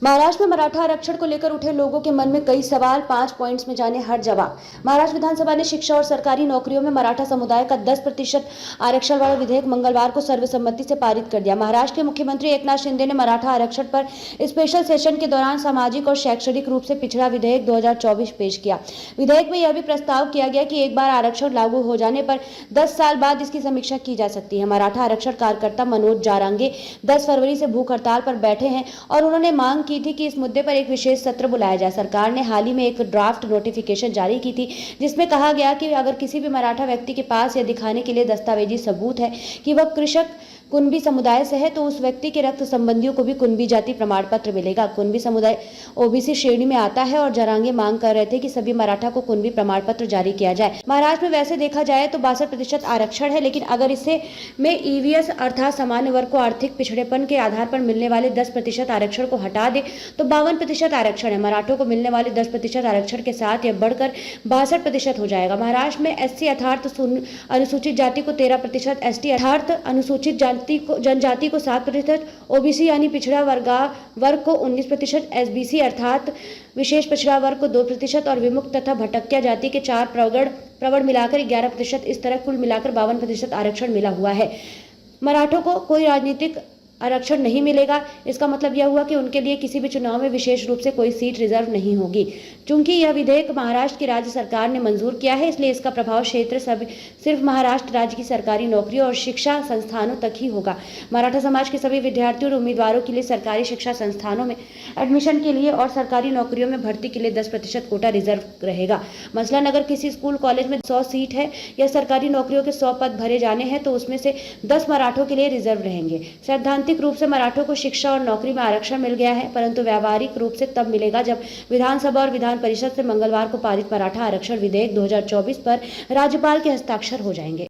महाराष्ट्र में मराठा आरक्षण को लेकर उठे लोगों के मन में कई सवाल, 5 पॉइंट्स में जाने हर जवाब। महाराष्ट्र विधानसभा ने शिक्षा और सरकारी नौकरियों में मराठा समुदाय का 10% आरक्षण वाला विधेयक मंगलवार को सर्वसम्मति से पारित कर दिया। महाराष्ट्र के मुख्यमंत्री एकनाथ शिंदे ने मराठा आरक्षण पर स्पेशल सेशन के दौरान सामाजिक और शैक्षणिक रूप से पिछड़ा विधेयक 2024 पेश किया। विधेयक में यह भी प्रस्ताव किया गया कि एक बार आरक्षण लागू हो जाने पर 10 साल बाद इसकी समीक्षा की जा सकती है। मराठा आरक्षण कार्यकर्ता मनोज जारांगे 10 फरवरी से भूख हड़ताल पर बैठे हैं और उन्होंने मांग की थी कि इस मुद्दे पर एक विशेष सत्र बुलाया जाए। सरकार ने हाल ही में एक ड्राफ्ट नोटिफिकेशन जारी की थी जिसमें कहा गया कि अगर किसी भी मराठा व्यक्ति के पास यह दिखाने के लिए दस्तावेजी सबूत है कि वह कृषक कुनबी समुदाय से है तो उस व्यक्ति के रक्त संबंधियों को भी कुनबी जाति प्रमाण पत्र मिलेगा। कुनबी समुदाय ओबीसी श्रेणी में आता है और जारांगे मांग कर रहे थे कि सभी मराठा को कुनबी प्रमाण पत्र जारी किया जाए। महाराष्ट्र में वैसे देखा जाए तो 62% आरक्षण है, लेकिन अगर इसे में ईवीएस अर्थात सामान्य वर्ग को आर्थिक पिछड़ेपन के आधार पर मिलने वाले 10% आरक्षण को हटा दे तो 52% आरक्षण है। मराठों को मिलने वाले 10% आरक्षण के साथ यह बढ़कर 62% हो जाएगा। महाराष्ट्र में एससी अर्थात अनुसूचित जाति को 13%, एसटी अर्थात अनुसूचित जनजाति को 7%, ओबीसी यानी पिछड़ा वर्ग को 19%, एसबीसी अर्थात विशेष पिछड़ा वर्ग को 2% और विमुक्त तथा भटक्या जाति के 4 प्रवर्ण मिलाकर 11%। इस तरह कुल मिलाकर 52% आरक्षण मिला हुआ है। मराठों को कोई राजनीतिक आरक्षण नहीं मिलेगा। इसका मतलब यह हुआ कि उनके लिए किसी भी चुनाव में विशेष रूप से कोई सीट रिजर्व नहीं होगी। चूंकि यह विधेयक महाराष्ट्र की राज्य सरकार ने मंजूर किया है, इसलिए इसका प्रभाव क्षेत्र सिर्फ महाराष्ट्र राज्य की सरकारी नौकरियों और शिक्षा संस्थानों तक ही होगा। मराठा समाज के सभी विद्यार्थियों और उम्मीदवारों के लिए सरकारी शिक्षा संस्थानों में एडमिशन के लिए और सरकारी नौकरियों में भर्ती के लिए 10% कोटा रिजर्व रहेगा। मसलन अगर किसी स्कूल कॉलेज में 100 सीट है या सरकारी नौकरियों के 100 पद भरे जाने हैं तो उसमें से 10 मराठों के लिए रिजर्व रहेंगे। सैद्धांतिक रूप से मराठों को शिक्षा और नौकरी में आरक्षण मिल गया है, परंतु व्यावहारिक रूप से तब मिलेगा जब विधानसभा और विधान परिषद से मंगलवार को पारित मराठा आरक्षण विधेयक 2024 पर राज्यपाल के हस्ताक्षर हो जाएंगे।